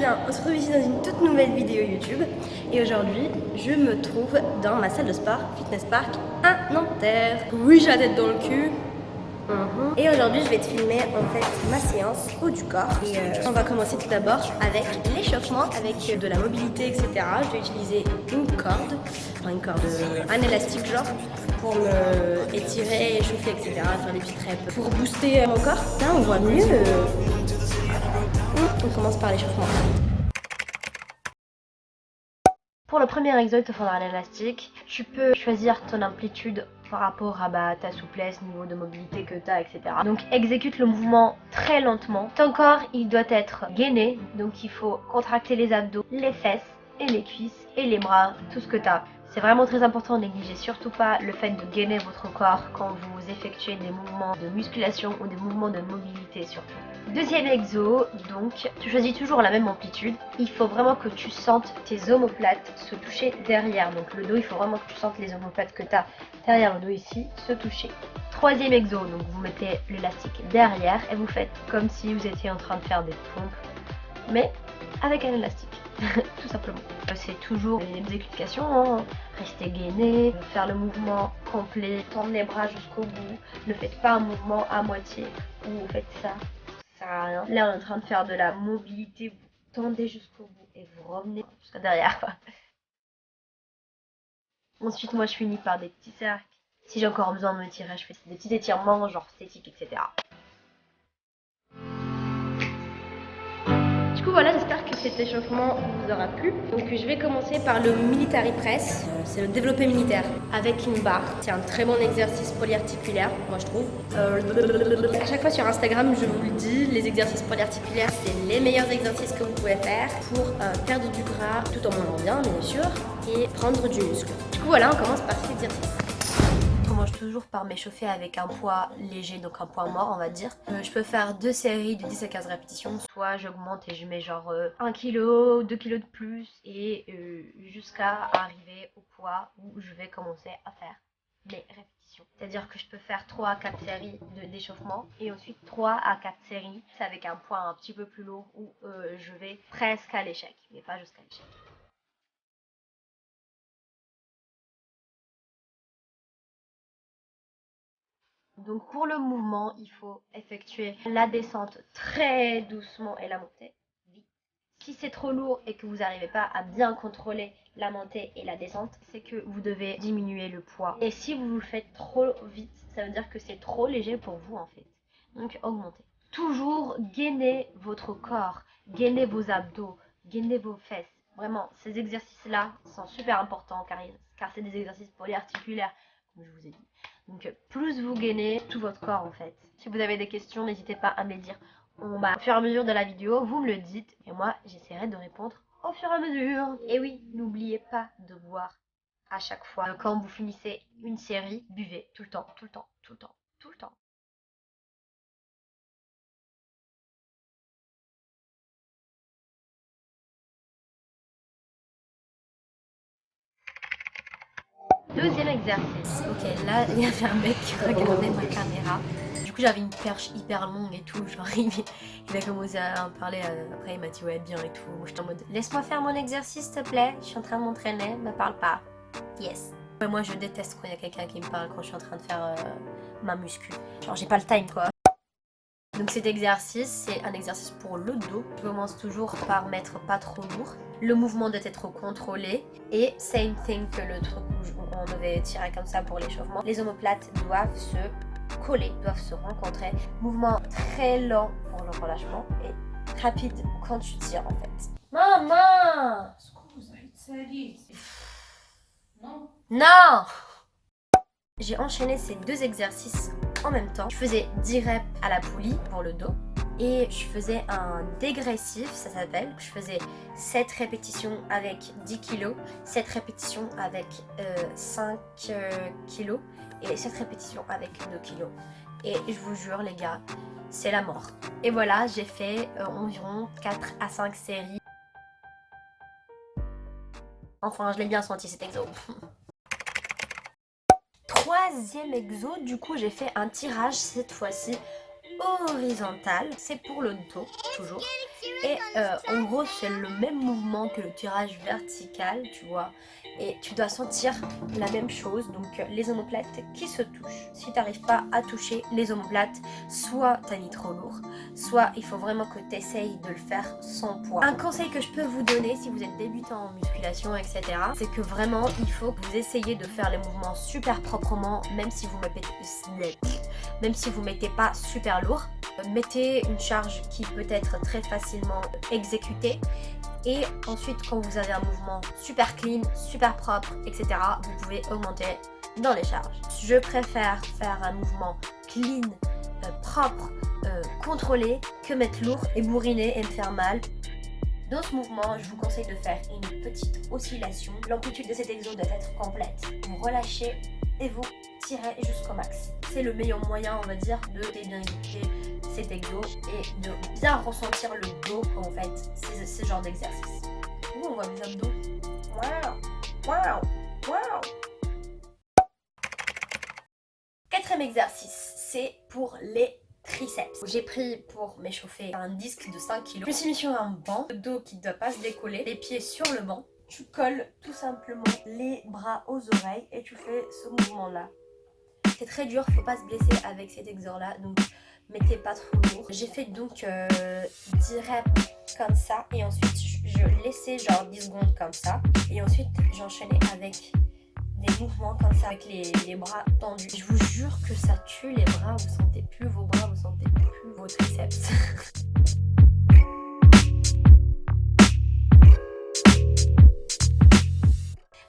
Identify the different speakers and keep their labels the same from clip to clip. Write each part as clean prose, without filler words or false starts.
Speaker 1: bien, on se retrouve ici dans une toute nouvelle vidéo YouTube et aujourd'hui je me trouve dans ma salle de sport Fitness Park à Nanterre. Oui, j'ai la tête dans le cul. Et aujourd'hui je vais te filmer en fait ma séance haut du corps et on va commencer tout d'abord avec l'échauffement, avec de la mobilité etc. Je vais utiliser une corde, un élastique genre pour me étirer, échauffer etc. Faire des petites reps pour booster mon corps. Là on voit mieux. On commence par l'échauffement. Pour le premier exo, il te faudra un élastique. Tu peux choisir ton amplitude par rapport à ta souplesse, niveau de mobilité que tu as, etc. Donc exécute le mouvement très lentement. Ton corps, il doit être gainé, donc il faut contracter les abdos, les fesses et les cuisses et les bras, tout ce que tu as. C'est vraiment très important, négligez surtout pas le fait de gainer votre corps quand vous effectuez des mouvements de musculation ou des mouvements de mobilité surtout. Deuxième exo, donc tu choisis toujours la même amplitude. Il faut vraiment que tu sentes tes omoplates se toucher derrière. Donc le dos, il faut vraiment que tu sentes les omoplates que tu as derrière le dos ici se toucher. Troisième exo, donc vous mettez l'élastique derrière et vous faites comme si vous étiez en train de faire des pompes, mais avec un élastique. Tout simplement. C'est toujours une exécution, hein. Restez gainé, faire le mouvement complet, tendre les bras jusqu'au bout. Ne faites pas un mouvement à moitié ou vous faites ça sert à rien. Là on est en train de faire de la mobilité, vous tendez jusqu'au bout et vous revenez jusqu'à derrière. Ensuite moi je finis par des petits cercles. Si j'ai encore besoin de me tirer, je fais des petits étirements genre statiques, etc. Du coup voilà, j'espère que cet échauffement vous aura plu. Donc je vais commencer par le military press, c'est le développé militaire avec une barre. C'est un très bon exercice polyarticulaire, moi je trouve. À chaque fois sur Instagram, je vous le dis, les exercices polyarticulaires, c'est les meilleurs exercices que vous pouvez faire pour perdre du gras tout en mangeant bien sûr, et prendre du muscle. Du coup voilà, on commence par cet exercice. Je commence toujours par m'échauffer avec un poids léger, donc un poids mort on va dire. Je peux faire 2 séries de 10 à 15 répétitions, soit j'augmente et je mets genre 1 kg, 2 kg de plus et jusqu'à arriver au poids où je vais commencer à faire mes répétitions. C'est-à-dire que je peux faire 3 à 4 séries d'échauffement et ensuite 3 à 4 séries avec un poids un petit peu plus lourd où je vais presque à l'échec, mais pas jusqu'à l'échec. Donc pour le mouvement, il faut effectuer la descente très doucement et la montée vite. Si c'est trop lourd et que vous n'arrivez pas à bien contrôler la montée et la descente, c'est que vous devez diminuer le poids. Et si vous le faites trop vite, ça veut dire que c'est trop léger pour vous en fait. Donc augmentez. Toujours gainez votre corps, gainez vos abdos, gainez vos fesses. Vraiment, ces exercices-là sont super importants car c'est des exercices polyarticulaires, comme je vous ai dit. Donc plus vous gainez tout votre corps en fait. Si vous avez des questions, n'hésitez pas à me les dire. Au fur et à mesure de la vidéo, vous me le dites et moi j'essaierai de répondre au fur et à mesure. Et oui, n'oubliez pas de boire à chaque fois. Quand vous finissez une série, buvez tout le temps, tout le temps, tout le temps, tout le temps. Deuxième exercice. Ok, là il y avait un mec qui regardait ma caméra. Du coup j'avais une perche hyper longue et tout, genre il a commencé à en parler, après il m'a dit ouais bien et tout. Moi j'étais en mode laisse-moi faire mon exercice s'il te plaît, je suis en train de m'entraîner, me parle pas. Yes. Ouais, moi je déteste quand il y a quelqu'un qui me parle quand je suis en train de faire ma muscu. Genre j'ai pas le time quoi. Donc cet exercice, c'est un exercice pour le dos. Je commence toujours par mettre pas trop lourd. Le mouvement doit être contrôlé. Et same thing que le truc où on devait tirer comme ça pour l'échauffement. Les omoplates doivent se coller, doivent se rencontrer. Mouvement très lent pour le relâchement et rapide quand tu tires en fait. Maman! Non! J'ai enchaîné ces deux exercices en même temps. Je faisais 10 reps à la poulie pour le dos et je faisais un dégressif, ça s'appelle. Je faisais 7 répétitions avec 10 kg, 7 répétitions avec 5 kg et 7 répétitions avec 2 kg. Et je vous jure les gars, c'est la mort. Et voilà, j'ai fait environ 4 à 5 séries. Enfin, je l'ai bien senti cet exo. Troisième exo, du coup j'ai fait un tirage cette fois-ci horizontale, c'est pour le dos, toujours. Et en gros, c'est le même mouvement que le tirage vertical, tu vois. Et tu dois sentir la même chose, donc les omoplates qui se touchent. Si tu n'arrives pas à toucher les omoplates, soit tu as mis trop lourd, soit il faut vraiment que tu essayes de le faire sans poids. Un conseil que je peux vous donner si vous êtes débutant en musculation, etc., c'est que vraiment, il faut que vous essayiez de faire les mouvements super proprement, même si vous ne mettez pas super lourd. Mettez une charge qui peut être très facilement exécutée. Et ensuite, quand vous avez un mouvement super clean, super propre, etc., vous pouvez augmenter dans les charges. Je préfère faire un mouvement clean, propre, contrôlé, que mettre lourd et bourriner et me faire mal. Dans ce mouvement, je vous conseille de faire une petite oscillation. L'amplitude de cet exo doit être complète. Vous relâchez et vous tirez jusqu'au max. C'est le meilleur moyen, on va dire, de bien exécuter cet exo et de bien ressentir le dos en fait, ce genre d'exercice. Ouh, on voit mes abdos. Waouh, waouh, waouh. Quatrième exercice, c'est pour les triceps. J'ai pris pour m'échauffer un disque de 5 kg. Je me suis mis sur un banc, le dos qui ne doit pas se décoller, les pieds sur le banc. Tu colles tout simplement les bras aux oreilles et tu fais ce mouvement là. C'est très dur, faut pas se blesser avec cet exo là, donc mettez pas trop lourd. J'ai fait donc 10 reps comme ça et ensuite je laissais genre 10 secondes comme ça et ensuite j'enchaînais avec des mouvements comme ça avec les bras tendus. Je vous jure que ça tue les bras, vous sentez plus vos bras, vous sentez plus vos triceps.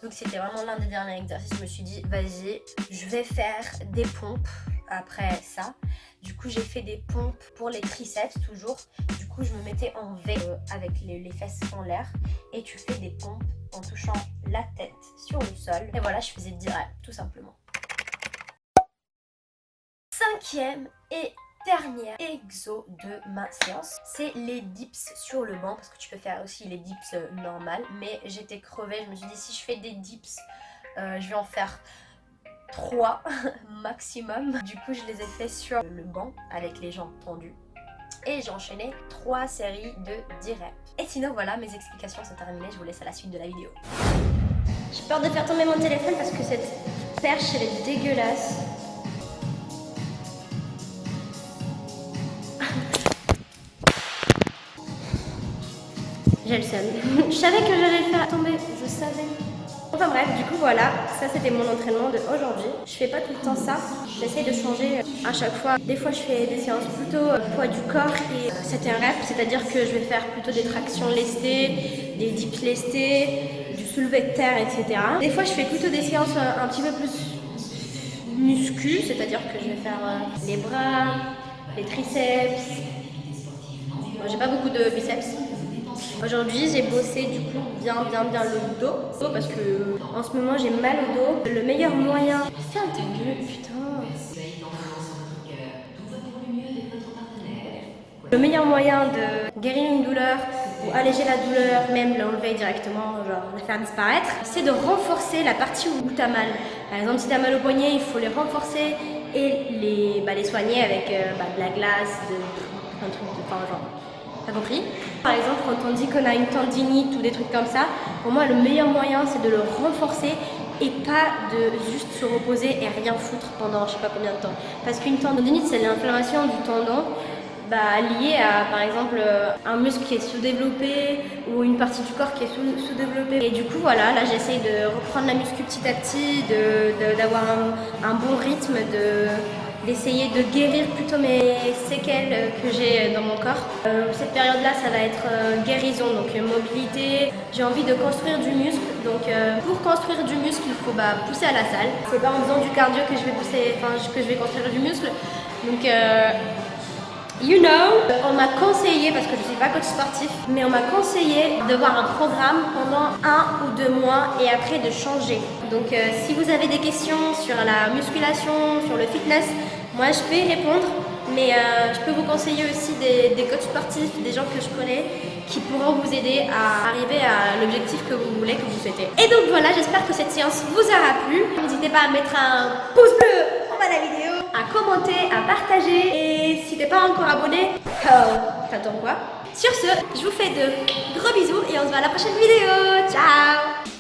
Speaker 1: Donc c'était vraiment l'un des derniers exercices, je me suis dit vas-y, je vais faire des pompes après ça. Du coup j'ai fait des pompes pour les triceps toujours. Du coup je me mettais en V avec les fesses en l'air et tu fais des pompes en touchant la tête sur le sol. Et voilà, je faisais 10 reps tout simplement. Cinquième et dernière exo de ma séance, c'est les dips sur le banc, parce que tu peux faire aussi les dips normales, mais j'étais crevée, je me suis dit si je fais des dips, je vais en faire 3 maximum. Du coup je les ai fait sur le banc avec les jambes tendues et j'ai enchaîné 3 séries de 10 reps. Et sinon voilà, mes explications sont terminées, je vous laisse à la suite de la vidéo. J'ai peur de faire tomber mon téléphone parce que cette perche elle est dégueulasse. J'ai le seum. Je savais que j'allais le faire tomber, je savais. Enfin bref, du coup voilà, ça c'était mon entraînement de aujourd'hui. Je fais pas tout le temps ça, j'essaie de changer à chaque fois. Des fois je fais des séances plutôt poids du corps et c'était un rep, c'est-à-dire que je vais faire plutôt des tractions lestées, des dips lestés, du soulevé de terre, etc. Des fois je fais plutôt des séances un petit peu plus muscu, c'est-à-dire que je vais faire les bras, les triceps. Bon, j'ai pas beaucoup de biceps. Aujourd'hui j'ai bossé du coup bien le dos parce que en ce moment j'ai mal au dos. Le meilleur moyen... Ferme ta gueule putain. Le meilleur moyen de guérir une douleur ou alléger la douleur, même l'enlever directement, genre la faire disparaître, c'est de renforcer la partie où tu as mal. Par exemple si tu as mal au poignet, il faut les renforcer et les soigner avec de la glace, un truc de enfin genre. T'as compris? Par exemple, quand on dit qu'on a une tendinite ou des trucs comme ça, pour moi, le meilleur moyen, c'est de le renforcer et pas de juste se reposer et rien foutre pendant je sais pas combien de temps. Parce qu'une tendinite, c'est l'inflammation du tendon liée à, par exemple, un muscle qui est sous-développé ou une partie du corps qui est sous-développée. Et du coup, voilà, là, j'essaye de reprendre la muscu petit à petit, d'avoir un bon rythme, d'essayer de guérir plutôt mes séquelles que j'ai dans mon corps. Cette période-là, ça va être guérison, donc mobilité. J'ai envie de construire du muscle, donc pour construire du muscle, il faut pousser à la salle. C'est pas en faisant du cardio que je vais que je vais construire du muscle. Donc, you know, on m'a conseillé, parce que je suis pas coach sportif, mais on m'a conseillé de voir un programme pendant 1 ou 2 mois et après de changer. Donc si vous avez des questions sur la musculation, sur le fitness, moi je peux y répondre, mais je peux vous conseiller aussi des coachs sportifs, des gens que je connais qui pourront vous aider à arriver à l'objectif que vous voulez, que vous souhaitez. Et donc voilà, j'espère que cette séance vous aura plu. N'hésitez pas à mettre un pouce bleu en bas de la vidéo, à commenter, à partager. Et
Speaker 2: si t'es pas encore abonné, t'attends quoi? Sur ce, je vous fais de gros bisous et on se voit à la prochaine vidéo. Ciao!